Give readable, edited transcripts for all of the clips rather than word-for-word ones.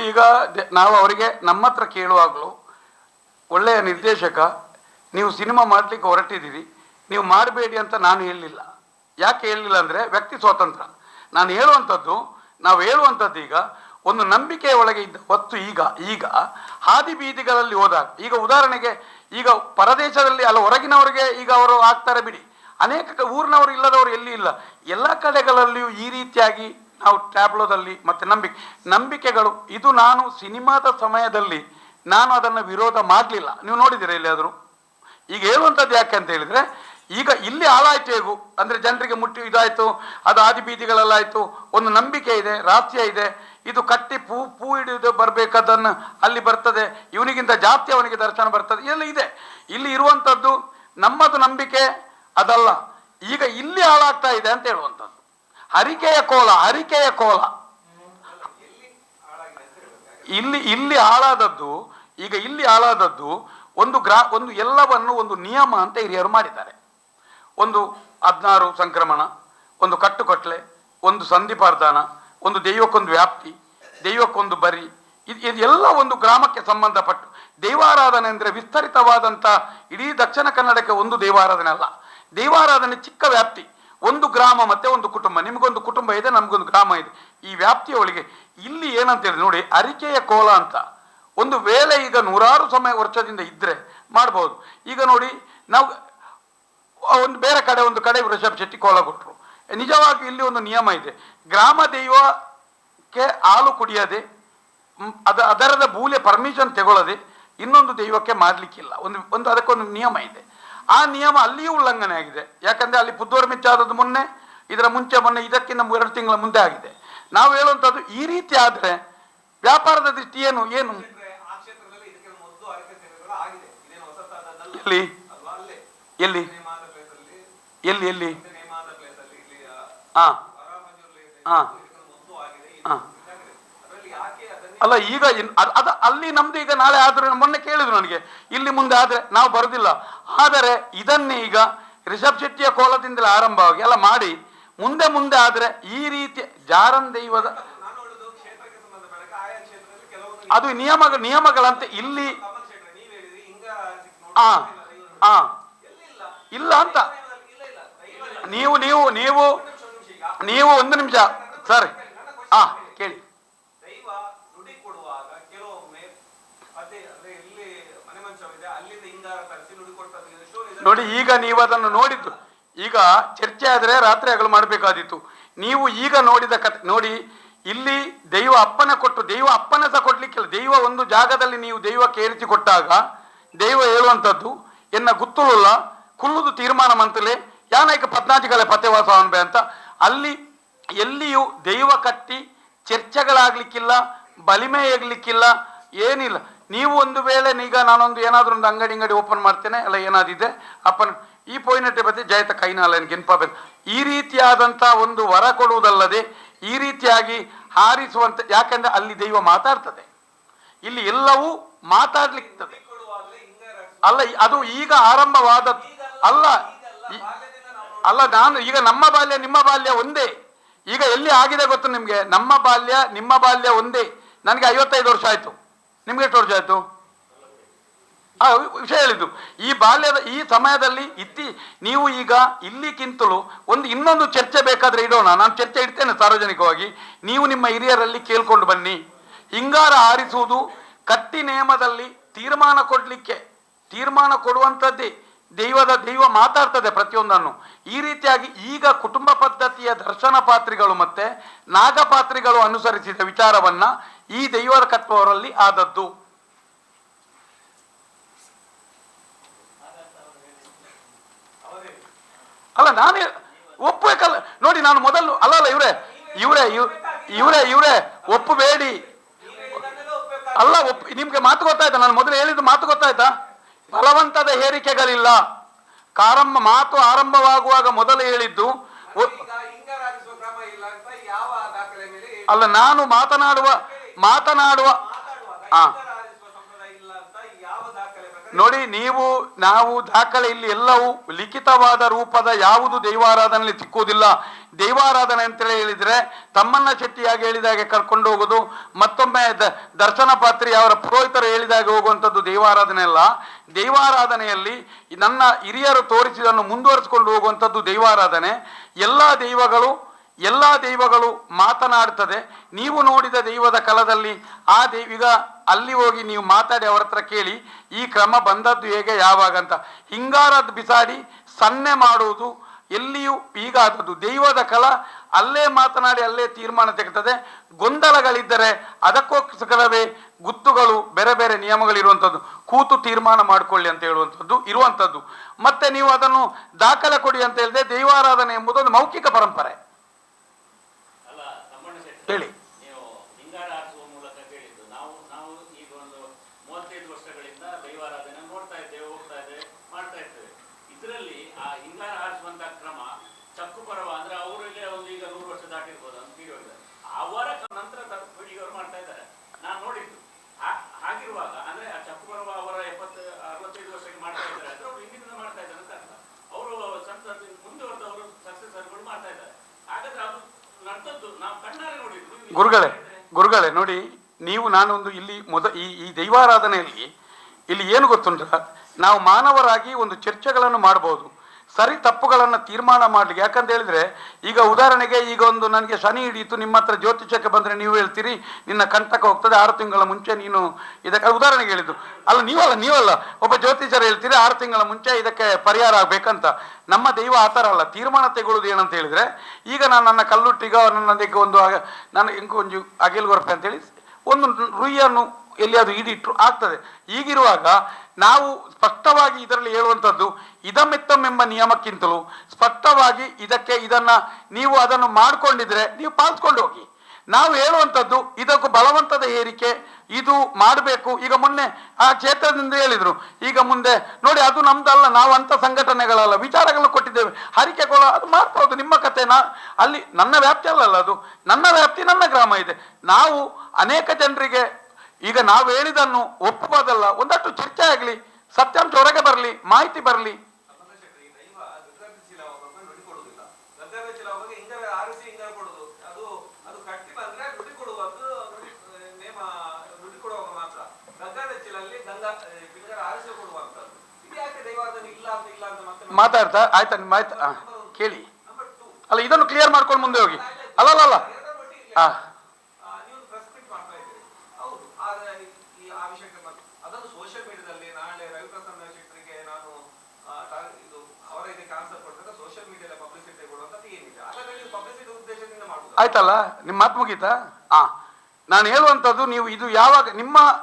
ಈಗ ನಾವು ಅವರಿಗೆ ನಮ್ಮ ಹತ್ರ ಕೇಳುವಾಗಲೂ ಒಳ್ಳೆಯ ನಿರ್ದೇಶಕ, ನೀವು ಸಿನಿಮಾ ಮಾಡಲಿಕ್ಕೆ ಹೊರಟಿದ್ದೀರಿ, ನೀವು ಮಾಡಬೇಡಿ ಅಂತ ನಾನು ಹೇಳಲಿಲ್ಲ. ಯಾಕೆ ಹೇಳಲಿಲ್ಲ ಅಂದರೆ ವ್ಯಕ್ತಿ ಸ್ವಾತಂತ್ರ್ಯ. ನಾವು ಹೇಳುವಂಥದ್ದು ಈಗ ಒಂದು ನಂಬಿಕೆಯ ಒಳಗೆ ಇದ್ದ ಹೊತ್ತು ಈಗ ಹಾದಿ ಬೀದಿಗಳಲ್ಲಿ ಹೋದಾಗ, ಈಗ ಉದಾಹರಣೆಗೆ ಈಗ ಪರದೇಶದಲ್ಲಿ ಅಲ್ಲ ಹೊರಗಿನವರಿಗೆ ಈಗ ಅವರು ಆಗ್ತಾರೆ ಬಿಡಿ, ಅನೇಕ ಊರಿನವರು ಇಲ್ಲದವರು ಎಲ್ಲಿ ಇಲ್ಲ, ಎಲ್ಲ ಕಡೆಗಳಲ್ಲಿಯೂ ಈ ರೀತಿಯಾಗಿ ನಾವು ಟ್ಯಾಬ್ಲೋದಲ್ಲಿ ಮತ್ತು ನಂಬಿಕೆಗಳು ಇದು ನಾನು ಸಿನಿಮಾದ ಸಮಯದಲ್ಲಿ ನಾನು ಅದನ್ನು ವಿರೋಧ ಮಾಡಲಿಲ್ಲ. ನೀವು ನೋಡಿದ್ದೀರಾ ಎಲ್ಲಿಯಾದರೂ? ಈಗ ಹೇಳುವಂಥದ್ದು ಯಾಕೆ ಅಂತ ಹೇಳಿದರೆ, ಈಗ ಇಲ್ಲಿ ಹಾಳಾಯ್ತು ಹೇಗೂ ಅಂದರೆ ಜನರಿಗೆ ಮುಟ್ಟಿ ಇದಾಯಿತು, ಅದು ಆದಿ ಬೀದಿಗಳಲ್ಲಾಯಿತು, ಒಂದು ನಂಬಿಕೆ ಇದೆ, ರಾಷ್ಟ್ರೀಯ ಇದೆ, ಇದು ಕಟ್ಟಿ ಪೂ ಹಿಡಿದು ಬರಬೇಕಾದನ್ನು ಅಲ್ಲಿ ಬರ್ತದೆ, ಇವನಿಗಿಂತ ಜಾಸ್ತಿ ಅವನಿಗೆ ದರ್ಶನ ಬರ್ತದೆ, ಎಲ್ಲ ಇದೆ. ಇಲ್ಲಿ ಇರುವಂಥದ್ದು ನಮ್ಮದು ನಂಬಿಕೆ ಅದಲ್ಲ, ಈಗ ಇಲ್ಲಿ ಹಾಳಾಗ್ತಾ ಇದೆ ಅಂತ ಹೇಳುವಂಥದ್ದು. ಹರಿಕೆಯ ಕೋಲ ಇಲ್ಲಿ ಹಾಳಾದದ್ದು, ಈಗ ಇಲ್ಲಿ ಹಾಳಾದದ್ದು ಒಂದು ಎಲ್ಲವನ್ನು ಒಂದು ನಿಯಮ ಅಂತ ಹಿರಿಯರು ಮಾಡಿದ್ದಾರೆ. ಒಂದು 16 ಸಂಕ್ರಮಣ, ಒಂದು ಕಟ್ಟುಕಟ್ಲೆ, ಒಂದು ಸಂಧಿಪಾರ್ಧಾನ, ಒಂದು ದೈವಕ್ಕೊಂದು ವ್ಯಾಪ್ತಿ, ದೈವಕ್ಕೊಂದು ಬರಿ, ಇದೆಲ್ಲ ಒಂದು ಗ್ರಾಮಕ್ಕೆ ಸಂಬಂಧಪಟ್ಟು ದೈವಾರಾಧನೆ ಅಂದರೆ ವಿಸ್ತರಿತವಾದಂಥ ಇಡೀ ದಕ್ಷಿಣ ಕನ್ನಡಕ್ಕೆ ಒಂದು ದೈವಾರಾಧನೆ ಅಲ್ಲ. ದೈವಾರಾಧನೆ ಚಿಕ್ಕ ವ್ಯಾಪ್ತಿ, ಒಂದು ಗ್ರಾಮ ಮತ್ತು ಒಂದು ಕುಟುಂಬ. ನಿಮಗೊಂದು ಕುಟುಂಬ ಇದೆ, ನಮಗೊಂದು ಗ್ರಾಮ ಇದೆ. ಈ ವ್ಯಾಪ್ತಿಯ ಒಳಗೆ ಇಲ್ಲಿ ಏನಂತ ಹೇಳಿದ್ರೆ ನೋಡಿ, ಅರಿಕೆಯ ಕೋಲ ಅಂತ ಒಂದು ವೇಳೆ ಈಗ 100 ವರ್ಷದಿಂದ ಇದ್ದರೆ ಮಾಡ್ಬೋದು. ಈಗ ನೋಡಿ, ನಾವು ಒಂದು ಬೇರೆ ಕಡೆ ಒಂದು ಕಡೆ ಋಷಭ್ ಶೆಟ್ಟಿ ಕೋಲ ಕೊಟ್ಟರು. ನಿಜವಾಗಿ ಇಲ್ಲಿ ಒಂದು ನಿಯಮ ಇದೆ, ಗ್ರಾಮ ದೈವಕ್ಕೆ ಹಾಲು ಕುಡಿಯದೆ ಅದರದ ಮೂಲೆ ಪರ್ಮಿಷನ್ ತಗೊಳ್ಳದೆ ಇನ್ನೊಂದು ದೈವಕ್ಕೆ ಮಾಡಲಿಕ್ಕಿಲ್ಲ. ಒಂದು ಅದಕ್ಕೊಂದು ನಿಯಮ ಇದೆ. ಆ ನಿಯಮ ಅಲ್ಲಿಯೂ ಉಲ್ಲಂಘನೆ ಆಗಿದೆ. ಯಾಕಂದರೆ ಅಲ್ಲಿ ಪುದ್ದೂರು ಮಿಚ್ಚಾದದ್ದು ಮೊನ್ನೆ ಇದಕ್ಕಿಂತ 2 ತಿಂಗಳ ಮುಂದೆ ಆಗಿದೆ. ನಾವು ಹೇಳುವಂಥದ್ದು ಈ ರೀತಿ ಆದರೆ ವ್ಯಾಪಾರದ ದೃಷ್ಟಿ ಏನು ಎಲ್ಲಿ ಅಲ್ಲ, ಈಗ ಅದು ಅಲ್ಲಿ ನಮ್ದು ಈಗ ನಾಳೆ ಆದ್ರೆ ಮೊನ್ನೆ ಕೇಳಿದ್ರು ನನಗೆ, ಇಲ್ಲಿ ಮುಂದೆ ಆದ್ರೆ ನಾವು ಬರುದಿಲ್ಲ. ಆದರೆ ಇದನ್ನೇ ಈಗ ರಿಷಬ್ ಶೆಟ್ಟಿಯ ಕೋಲದಿಂದಲೇ ಆರಂಭವಾಗಿ ಎಲ್ಲ ಮಾಡಿ ಮುಂದೆ ಆದ್ರೆ ಈ ರೀತಿ ಜಾರನ್ ದೈವದ ಅದು ನಿಯಮಗಳಂತೆ ಇಲ್ಲಿ ಇಲ್ಲ ಅಂತ ನೀವು ಒಂದು ನಿಮಿಷ ಸರ್ ಕೇಳಿ. ನೋಡಿ, ಈಗ ನೀವು ಅದನ್ನು ನೋಡಿದ್ದು, ಈಗ ಚರ್ಚೆ ಆದರೆ ರಾತ್ರಿ ಹಗಲು ಮಾಡಬೇಕಾದಿತ್ತು. ನೀವು ಈಗ ನೋಡಿದ ಕಥೆ ನೋಡಿ, ಇಲ್ಲಿ ದೈವ ಅಪ್ಪನೆ ಕೊಟ್ಟು, ದೈವ ಅಪ್ಪನೆ ಸಹ ಕೊಡ್ಲಿಕ್ಕಿಲ್ಲ. ದೈವ ಒಂದು ಜಾಗದಲ್ಲಿ ನೀವು ದೈವಕ್ಕೆ ಏರಿಸಿ ಕೊಟ್ಟಾಗ ದೈವ ಹೇಳುವಂಥದ್ದು ಎನ್ನ ಗುತ್ತುಳುಲ್ಲ ಕುಲ್ಲುದು ತೀರ್ಮಾನ ಮಂತಲೇ ಯಾನೈಕ 14 ಪತೆವಾಸ ಅನ್ಬೆ ಅಂತ. ಅಲ್ಲಿ ಎಲ್ಲಿಯೂ ದೈವ ಕಟ್ಟಿ ಚರ್ಚೆಗಳಾಗ್ಲಿಕ್ಕಿಲ್ಲ, ಬಲಿಮೆ ಆಗ್ಲಿಕ್ಕಿಲ್ಲ, ಏನಿಲ್ಲ. ನೀವು ಒಂದು ವೇಳೆ ಈಗ ನಾನೊಂದು ಏನಾದರೂ ಒಂದು ಅಂಗಡಿ ಓಪನ್ ಮಾಡ್ತೇನೆ ಅಲ್ಲ, ಏನಾದಿದೆ ಅಪ್ಪನ ಈ ಪೋಯಿನಟ್ಟೆ ಬತ್ತೆ ಜಯತ ಕೈನಾಲನ್ ಗೆನ್ಪ ಈ ರೀತಿಯಾದಂಥ ಒಂದು ವರ ಕೊಡುವುದಲ್ಲದೆ ಈ ರೀತಿಯಾಗಿ ಹಾರಿಸುವಂತ. ಯಾಕಂದ್ರೆ ಅಲ್ಲಿ ದೈವ ಮಾತಾಡ್ತದೆ, ಇಲ್ಲಿ ಎಲ್ಲವೂ ಮಾತಾಡ್ಲಿಕ್ತದೆ ಅಲ್ಲ. ಅದು ಈಗ ಆರಂಭವಾದದ್ದು ಅಲ್ಲ. ನಾನು ಈಗ ನಮ್ಮ ಬಾಲ್ಯ ನಿಮ್ಮ ಬಾಲ್ಯ ಒಂದೇ. ಈಗ ಎಲ್ಲಿ ಆಗಿದೆ ಗೊತ್ತು ನಿಮ್ಗೆ, ನಮ್ಮ ಬಾಲ್ಯ ನಿಮ್ಮ ಬಾಲ್ಯ ಒಂದೇ. ನನಗೆ 55 ವರ್ಷ ಆಯ್ತು, ನಿಮ್ಗೆ ಎಷ್ಟು ವರ್ಷ ಆಯ್ತು? ವಿಷಯ ಹೇಳಿದ್ದು ಈ ಬಾಲ್ಯದ ಈ ಸಮಯದಲ್ಲಿ ನೀವು ಈಗ ಇಲ್ಲಿಗಿಂತಲೂ ಇನ್ನೊಂದು ಚರ್ಚೆ ಬೇಕಾದ್ರೆ ಇಡೋಣ. ನಾನು ಚರ್ಚೆ ಇಡ್ತೇನೆ ಸಾರ್ವಜನಿಕವಾಗಿ. ನೀವು ನಿಮ್ಮ ಹಿರಿಯರಲ್ಲಿ ಕೇಳ್ಕೊಂಡು ಬನ್ನಿ. ಹಿಂಗಾರ ಹಾರಿಸುವುದು ಕಟ್ಟಿ ನೇಮದಲ್ಲಿ ತೀರ್ಮಾನ ಕೊಡುವಂಥದ್ದೇ. ದೈವ ಮಾತಾಡ್ತದೆ ಪ್ರತಿಯೊಂದನ್ನು. ಈ ರೀತಿಯಾಗಿ ಈಗ ಕುಟುಂಬ ಪದ್ಧತಿಯ ದರ್ಶನ ಪಾತ್ರಿಗಳು ಮತ್ತೆ ನಾಗಪಾತ್ರಿಗಳು ಅನುಸರಿಸಿದ ವಿಚಾರವನ್ನ ಈ ದೈವದ ಕಟ್ಟುವವರಲ್ಲಿ ಆದದ್ದು. ಅಲ್ಲ, ನಾನೇ ಒಪ್ಪಬೇಕಲ್ಲ. ನೋಡಿ, ನಾನು ಮೊದಲು ಅಲ್ಲ ಇವರೇ ಒಪ್ಪಬೇಡಿ ಅಲ್ಲ. ನಿಮ್ಗೆ ಮಾತು ಗೊತ್ತಾಯ್ತಾ? ನಾನು ಮೊದಲು ಹೇಳಿದ್ದು ಮಾತು ಗೊತ್ತಾಯ್ತಾ? ಬಲವಂತದ ಹೇರಿಕೆಗಳಿಲ್ಲ. ಮಾತು ಆರಂಭವಾಗುವಾಗ ಮೊದಲು ಹೇಳಿದ್ದು ಅಲ್ಲ. ನಾನು ಮಾತನಾಡುವ ನೋಡಿ, ನಾವು ದಾಖಲೆ ಇಲ್ಲಿ ಎಲ್ಲವೂ ಲಿಖಿತವಾದ ರೂಪದ ಯಾವುದು ದೈವಾರಾಧನೆಯಲ್ಲಿ ಸಿಕ್ಕುವುದಿಲ್ಲ. ದೈವಾರಾಧನೆ ಅಂತೇಳಿ ಹೇಳಿದ್ರೆ ತಮ್ಮಣ್ಣ ಶೆಟ್ಟಿಯಾಗಿ ಹೇಳಿದಾಗೆ ಕರ್ಕೊಂಡು ಹೋಗುದು, ಮತ್ತೊಮ್ಮೆ ದರ್ಶನ ಪಾತ್ರಿ ಅವರ ಪುರೋಹಿತರು ಹೇಳಿದಾಗೆ ಹೋಗುವಂಥದ್ದು ದೈವಾರಾಧನೆ ಅಲ್ಲ. ದೈವಾರಾಧನೆಯಲ್ಲಿ ನನ್ನ ಹಿರಿಯರು ತೋರಿಸಿದನ್ನು ಮುಂದುವರಿಸಿಕೊಂಡು ಹೋಗುವಂಥದ್ದು ದೈವಾರಾಧನೆ. ಎಲ್ಲ ದೈವಗಳು ಮಾತನಾಡ್ತದೆ. ನೀವು ನೋಡಿದ ದೈವದ ಕಲದಲ್ಲಿ ಆ ಈಗ ಅಲ್ಲಿ ಹೋಗಿ ನೀವು ಮಾತಾಡಿ ಅವರ ಹತ್ರ ಕೇಳಿ ಈ ಕ್ರಮ ಬಂದದ್ದು ಹೇಗೆ ಯಾವಾಗ ಅಂತ. ಹಿಂಗಾರದ್ದು ಬಿಸಾಡಿ ಸನ್ನೆ ಮಾಡುವುದು ಎಲ್ಲಿಯೂ ಈಗ ಆದದ್ದು ದೈವದ ಕಲ. ಅಲ್ಲೇ ಮಾತನಾಡಿ ಅಲ್ಲೇ ತೀರ್ಮಾನ ತೆಗೆತದೆ. ಗೊಂದಲಗಳಿದ್ದರೆ ಅದಕ್ಕೋಸ್ಕರವೇ ಗುತ್ತುಗಳು, ಬೇರೆ ಬೇರೆ ನಿಯಮಗಳಿರುವಂಥದ್ದು, ಕೂತು ತೀರ್ಮಾನ ಮಾಡಿಕೊಳ್ಳಿ ಅಂತ ಹೇಳುವಂಥದ್ದು ಇರುವಂಥದ್ದು. ಮತ್ತೆ ನೀವು ಅದನ್ನು ದಾಖಲೆ ಕೊಡಿ ಅಂತ ಹೇಳಿದ್ರೆ ದೈವಾರಾಧನೆ ಎಂಬುದು ಒಂದು ಮೌಖಿಕ ಪರಂಪರೆ. ಹೇಳಿ. ನೀವು ಹಿಂಗಾರ ಹಾರಿಸುವ ಮೂಲಕ ಕೇಳಿದ್ದು ನಾವು ಈಗ ಒಂದು 35 ವರ್ಷಗಳಿಂದ ದೈವಾರಾಧನೆ ನೋಡ್ತಾ ಇದ್ದೇವೆ, ಹೋಗ್ತಾ ಇದ್ದೇವೆ, ಮಾಡ್ತಾ ಇರ್ತೇವೆ. ಇದರಲ್ಲಿ ಆ ಹಿಂಗಾರ ಹಾರಿಸುವಂತ ಕ್ರಮ ಚಕ್ಕು ಪರವ ಅಂದ್ರೆ ಅವರಿಗೆ ಒಂದು ಈಗ 100 ವರ್ಷ ದಾಟಿರ್ಬೋದು ಅಂತ ತಿಳಿಯೋದಿಲ್ಲ. ಅವರ ನಂತರ ಪೀಳಿಗೆಯವರು ಮಾಡ್ತಾ ಇದ್ದಾರೆ, ನಾನು ನೋಡಿದ್ದು. ಹಾಗಿರುವಾಗ ಅಂದ್ರೆ ಆ ಚಕ್ಕು ಪರವ ಅವರ 65 ವರ್ಷಕ್ಕೆ ಮಾಡ್ತಾ ಇದ್ದಾರೆ ಅಂದ್ರೆ ಅವರು ಹಿಂದಿನಿಂದ ಮಾಡ್ತಾ ಇದ್ದಾರೆ ಅಂತ ಅರ್ಥ. ಅವರು ಮುಂದುವರೆದವರು ಸಕ್ಸೆಸರ್ಗಳು ಮಾಡ್ತಾ ಇದ್ದಾರೆ. ಹಾಗಾದ್ರೆ ಅದು ನಡೆದದ್ದು ನಾವು ಕಣ್ಣಾರೆ ನೋಡಿದ್ವಿ. ಗುರುಗಳೇ ನೋಡಿ, ನಾನೊಂದು ಇಲ್ಲಿ ಈ ದೈವಾರಾಧನೆಯಲ್ಲಿ ಇಲ್ಲಿ ಏನು ಗೊತ್ತುಂಟ, ನಾವು ಮಾನವರಾಗಿ ಒಂದು ಚರ್ಚೆಗಳನ್ನು ಮಾಡಬಹುದು, ಸರಿ ತಪ್ಪುಗಳನ್ನು ತೀರ್ಮಾನ ಮಾಡಲಿಕ್ಕೆ. ಯಾಕಂತ ಹೇಳಿದ್ರೆ ಈಗ ಉದಾಹರಣೆಗೆ ಈಗ ಒಂದು ನನಗೆ ಶನಿ ಹಿಡಿಯಿತು, ನಿಮ್ಮ ಹತ್ರ ಜ್ಯೋತಿಷಕ್ಕೆ ಬಂದರೆ ನೀವು ಹೇಳ್ತೀರಿ ನಿನ್ನ ಕಂಟಕ ಹೋಗ್ತದೆ 6 ತಿಂಗಳ ಮುಂಚೆ ನೀನು ಇದಕ್ಕೆ, ಉದಾಹರಣೆಗೆ ಹೇಳಿದ್ದು ಅಲ್ಲ, ನೀವಲ್ಲ ಒಬ್ಬ ಜ್ಯೋತಿಷರು ಹೇಳ್ತೀರಿ 6 ತಿಂಗಳ ಮುಂಚೆ ಇದಕ್ಕೆ ಪರಿಹಾರ ಆಗ್ಬೇಕಂತ. ನಮ್ಮ ದೈವ ಆ ಥರ ಅಲ್ಲ. ತೀರ್ಮಾನ ತೆಗೊಳ್ಳೋದು ಏನಂತ ಹೇಳಿದ್ರೆ, ಈಗ ನಾನು ನನ್ನ ಕಲ್ಲುಟ್ಟಿಗ ನನ್ನದಕ್ಕೆ ನಾನು ಒಂದು ಅಗೆಲ್ಗೊರಪೆ ಅಂತೇಳಿ ಒಂದು ರುಯ್ಯನ್ನು ಎಲ್ಲಿಯಾದರೂ ಈಡಿಟ್ರು ಆಗ್ತದೆ. ಈಗಿರುವಾಗ ನಾವು ಸ್ಪಷ್ಟವಾಗಿ ಇದರಲ್ಲಿ ಹೇಳುವಂಥದ್ದು ಇದಮ್ಮೆತ್ತಮ್ ಎಂಬ ನಿಯಮಕ್ಕಿಂತಲೂ ಸ್ಪಷ್ಟವಾಗಿ ನೀವು ಅದನ್ನು ಮಾಡಿಕೊಂಡಿದ್ರೆ ನೀವು ಪಾಲಿಸ್ಕೊಂಡು ಹೋಗಿ. ನಾವು ಹೇಳುವಂಥದ್ದು ಇದಕ್ಕೂ ಬಲವಂತದ ಹೇರಿಕೆ ಇದು ಮಾಡಬೇಕು. ಈಗ ಮೊನ್ನೆ ಆ ಕ್ಷೇತ್ರದಿಂದ ಹೇಳಿದ್ರು, ಈಗ ಮುಂದೆ ನೋಡಿ ಅದು ನಮ್ದಲ್ಲ, ನಾವು ಅಂಥ ಸಂಘಟನೆಗಳಲ್ಲ, ವಿಚಾರಗಳನ್ನು ಕೊಟ್ಟಿದ್ದೇವೆ, ಹರಿಕೆಗಳು ಅದು ಮಾಡ್ಬೋದು, ನಿಮ್ಮ ಕತೆ. ಅಲ್ಲಿ ನನ್ನ ವ್ಯಾಪ್ತಿ ಅಲ್ಲಲ್ಲ, ಅದು ನನ್ನ ವ್ಯಾಪ್ತಿ, ನನ್ನ ಗ್ರಾಮ ಇದೆ. ನಾವು ಅನೇಕ ಜನರಿಗೆ ಈಗ ನಾವು ಹೇಳಿದನ್ನು ಒಪ್ಪುವುದಲ್ಲ, ಒಂದಷ್ಟು ಚರ್ಚೆ ಆಗಲಿ, ಸತ್ಯಾಂಶ ಹೊರಗೆ ಬರಲಿ, ಮಾಹಿತಿ ಬರಲಿ. ಮಾತಾಡ್ತಾ ಆಯ್ತಾ ನಿಮ್ಮ ಆಯ್ತಾ ಕೇಳಿ. ಅಲ್ಲ, ಇದನ್ನು ಕ್ಲಿಯರ್ ಮಾಡ್ಕೊಂಡು ಮುಂದೆ ಹೋಗಿ. ಅಲ್ಲಲ್ಲ ಆಯ್ತಲ್ಲ, ನಿಮ್ಮ ಮಾತು ಮುಗೀತಾ? ನಾನು ಹೇಳುವಂಥದ್ದು, ನೀವು ಇದು ಯಾವಾಗ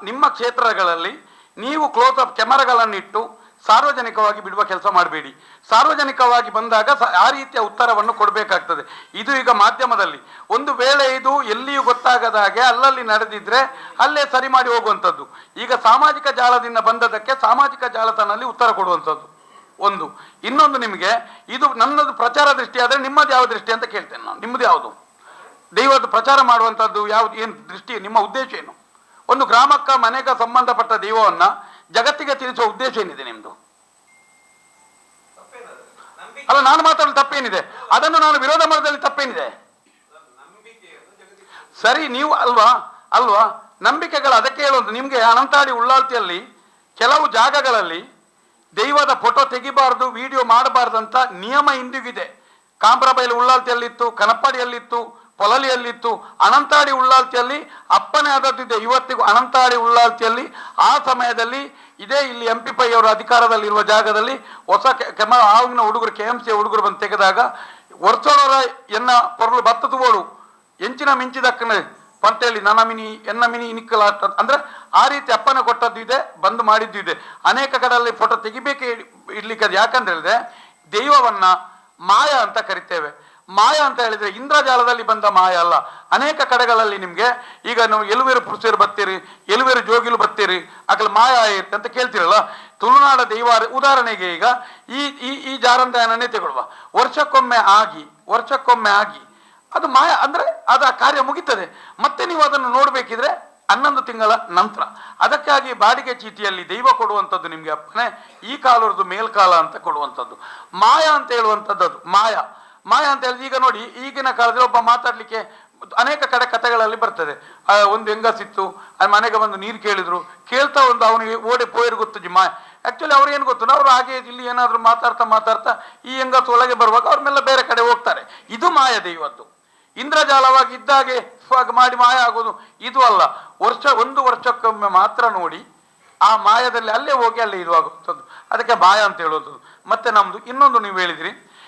ನಿಮ್ಮ ಕ್ಷೇತ್ರಗಳಲ್ಲಿ ನೀವು ಕ್ಲೋಸ್ ಅಪ್ ಕ್ಯಾಮರಾಗಳನ್ನಿಟ್ಟು ಸಾರ್ವಜನಿಕವಾಗಿ ಬಿಡುವ ಕೆಲಸ ಮಾಡಬೇಡಿ. ಸಾರ್ವಜನಿಕವಾಗಿ ಬಂದಾಗ ಆ ರೀತಿಯ ಉತ್ತರವನ್ನು ಕೊಡಬೇಕಾಗ್ತದೆ. ಇದು ಈಗ ಮಾಧ್ಯಮದಲ್ಲಿ ಒಂದು ವೇಳೆ ಇದು ಎಲ್ಲಿಯೂ ಗೊತ್ತಾಗದ ಹಾಗೆ ಅಲ್ಲಲ್ಲಿ ನಡೆದಿದ್ರೆ ಅಲ್ಲೇ ಸರಿ ಮಾಡಿ ಹೋಗುವಂಥದ್ದು. ಈಗ ಸಾಮಾಜಿಕ ಜಾಲದಿಂದ ಬಂದದಕ್ಕೆ ಸಾಮಾಜಿಕ ಜಾಲತಾಣದಲ್ಲಿ ಉತ್ತರ ಕೊಡುವಂಥದ್ದು ಒಂದು. ಇನ್ನೊಂದು, ನಿಮಗೆ ಇದು ನನ್ನದು ಪ್ರಚಾರ ದೃಷ್ಟಿ ಆದರೆ ನಿಮ್ಮದು ಯಾವ ದೃಷ್ಟಿ ಅಂತ ಕೇಳ್ತೇನೆ ನಾನು. ನಿಮ್ಮದು ಯಾವುದು? ದೈವದ ಪ್ರಚಾರ ಮಾಡುವಂಥದ್ದು ಯಾವುದು? ಏನು ದೃಷ್ಟಿ? ನಿಮ್ಮ ಉದ್ದೇಶ ಏನು? ಒಂದು ಗ್ರಾಮಕ್ಕೆ ಮನೆಗೆ ಸಂಬಂಧಪಟ್ಟ ದೈವವನ್ನು ಜಗತ್ತಿಗೆ ತಿಳಿಸುವ ಉದ್ದೇಶ ಏನಿದೆ ನಿಮ್ದು? ಅಲ್ಲ, ನಾನು ಮಾತಾಡಲು ತಪ್ಪೇನಿದೆ? ಅದನ್ನು ನಾನು ವಿರೋಧ ಮಾಡೋದ್ರಲ್ಲಿ ತಪ್ಪೇನಿದೆ? ಸರಿ, ನೀವು ಅಲ್ವಾ ನಂಬಿಕೆಗಳು. ಅದಕ್ಕೆ ಹೇಳೋದು, ನಿಮಗೆ ಅನಂತಾಡಿ ಉಳ್ಳಾಲ್ತಿಯಲ್ಲಿ ಕೆಲವು ಜಾಗಗಳಲ್ಲಿ ದೈವದ ಫೋಟೋ ತೆಗಿಬಾರ್ದು, ವಿಡಿಯೋ ಮಾಡಬಾರ್ದಂತ ನಿಯಮ ಇಂದಿಗಿದೆ. ಕಾಂಬ್ರಬೈಲು ಉಳ್ಳಾಲ್ತಿಯಲ್ಲಿತ್ತು, ಕನಪ್ಪಾಡಿಯಲ್ಲಿತ್ತು, ಪೊಲಲಿಯಲ್ಲಿತ್ತು. ಅನಂತಾಡಿ ಉಳ್ಳಾಲ್ತಿಯಲ್ಲಿ ಅಪ್ಪನೇ ಆದದ್ದಿದೆ ಇವತ್ತಿಗೂ. ಅನಂತಾಡಿ ಉಳ್ಳಾಲ್ತಿಯಲ್ಲಿ ಆ ಸಮಯದಲ್ಲಿ ಇದೇ ಇಲ್ಲಿ MP ಪೈ ಅವರ ಅಧಿಕಾರದಲ್ಲಿರುವ ಜಾಗದಲ್ಲಿ ಹೊಸ ಆವಾಗಿನ ಹುಡುಗರು KMC ಹುಡುಗರು ಬಂದು ತೆಗೆದಾಗ ವರ್ಷೋಳರ ಎನ್ನ ಪೊರಲು ಬತ್ತದುವಳು ಎಂಚಿನ ಮಿಂಚಿದಕ್ಕನೆ ಅಂತೇಳಿ ನನ್ನಮಿನಿ ಎನ್ನಮಿನಿ ಇನಿಕ್ಕಲ ಅಂದ್ರೆ ಆ ರೀತಿ ಅಪ್ಪನ ಕೊಟ್ಟದ್ದು ಇದೆ, ಬಂದು ಮಾಡಿದ್ದು ಇದೆ. ಅನೇಕ ಕಡೆಯಲ್ಲಿ ಫೋಟೋ ತೆಗಿಬೇಕೆ ಇಡ್ಲಿಕ್ಕೆ. ಅದು ಯಾಕಂತ ಹೇಳಿದ್ರೆ ದೈವವನ್ನ ಮಾಯ ಅಂತ ಕರಿತೇವೆ. ಮಾಯ ಅಂತ ಹೇಳಿದ್ರೆ ಇಂದ್ರಜಾಲದಲ್ಲಿ ಬಂದ ಮಾಯ ಅಲ್ಲ. ಅನೇಕ ಕಡೆಗಳಲ್ಲಿ ನಿಮ್ಗೆ ಈಗ ನಾವು ಎಲುವೇರು ಪುರುಷರು ಬರ್ತೀರಿ, ಎಲುವೇರು ಜೋಗಿಲು ಬರ್ತೀರಿ, ಆಕಳ ಮಾಯ ಇರುತ್ತೆ ಅಂತ ಕೇಳ್ತಿರಲ್ಲ. ತುಳುನಾಡ ದೈವ ಉದಾಹರಣೆಗೆ ಈಗ ಈ ಜಾರಂದಾಯನನ್ನೇ ತಗೊಳ್ಳುವ, ವರ್ಷಕ್ಕೊಮ್ಮೆ ಆಗಿ ಅದು ಮಾಯ ಅಂದ್ರೆ ಅದು ಆ ಕಾರ್ಯ ಮುಗಿತದೆ. ಮತ್ತೆ ನೀವು ಅದನ್ನು ನೋಡ್ಬೇಕಿದ್ರೆ 11 ತಿಂಗಳ ನಂತರ. ಅದಕ್ಕಾಗಿ ಬಾಡಿಗೆ ಚೀಟಿಯಲ್ಲಿ ದೈವ ಕೊಡುವಂಥದ್ದು ನಿಮಗೆ ಅಪ್ಪನೇ ಈ ಕಾಲದ್ದು ಮೇಲ್ಕಾಲ ಅಂತ ಕೊಡುವಂಥದ್ದು. ಮಾಯ ಅಂತ ಹೇಳುವಂಥದ್ದು ಅದು ಮಾಯ. ಮಾಯ ಅಂತ ಹೇಳಿದ್ರೆ ಈಗ ನೋಡಿ, ಈಗಿನ ಕಾಲದಲ್ಲಿ ಒಬ್ಬ ಮಾತಾಡ್ಲಿಕ್ಕೆ ಅನೇಕ ಕಡೆ ಕಥೆಗಳಲ್ಲಿ ಬರ್ತದೆ. ಒಂದು ಹೆಂಗಸಿತ್ತು, ಆ ಮನೆಗೆ ಬಂದು ನೀರು ಕೇಳಿದ್ರು, ಕೇಳ್ತಾ ಒಂದು ಅವನಿಗೆ ಓಡೆ ಪೋಯರ್ ಗೊತ್ತಜ್ಜಿ ಮಾಯ. ಆಕ್ಚುಲಿ ಅವ್ರು ಏನು ಗೊತ್ತು, ಅವ್ರು ಹಾಗೆ ಇಲ್ಲಿ ಏನಾದ್ರು ಮಾತಾಡ್ತಾ ಈ ಹೆಂಗಸು ಒಳಗೆ ಬರುವಾಗ ಅವ್ರ ಮೇಲೆ ಬೇರೆ ಕಡೆ ಹೋಗ್ತಾರೆ. ಇದು ಮಾಯ ದೈವದ್ದು. ಇಂದ್ರಜಾಲವಾಗಿ ಇದ್ದಾಗೆ ಮಾಡಿ ಮಾಯ ಆಗೋದು ಇದು ಅಲ್ಲ. ಒಂದು ವರ್ಷಕ್ಕೊಮ್ಮೆ ಮಾತ್ರ ನೋಡಿ ಆ ಮಾಯದಲ್ಲಿ ಅಲ್ಲೇ ಹೋಗಿ ಅಲ್ಲೇ ಇರುವಾಗುವಂಥದ್ದು. ಅದಕ್ಕೆ ಮಾಯ ಅಂತ ಹೇಳೋದು. ಮತ್ತೆ ನಮ್ದು ಇನ್ನೊಂದು ನೀವು ಹೇಳಿದ್ರಿ,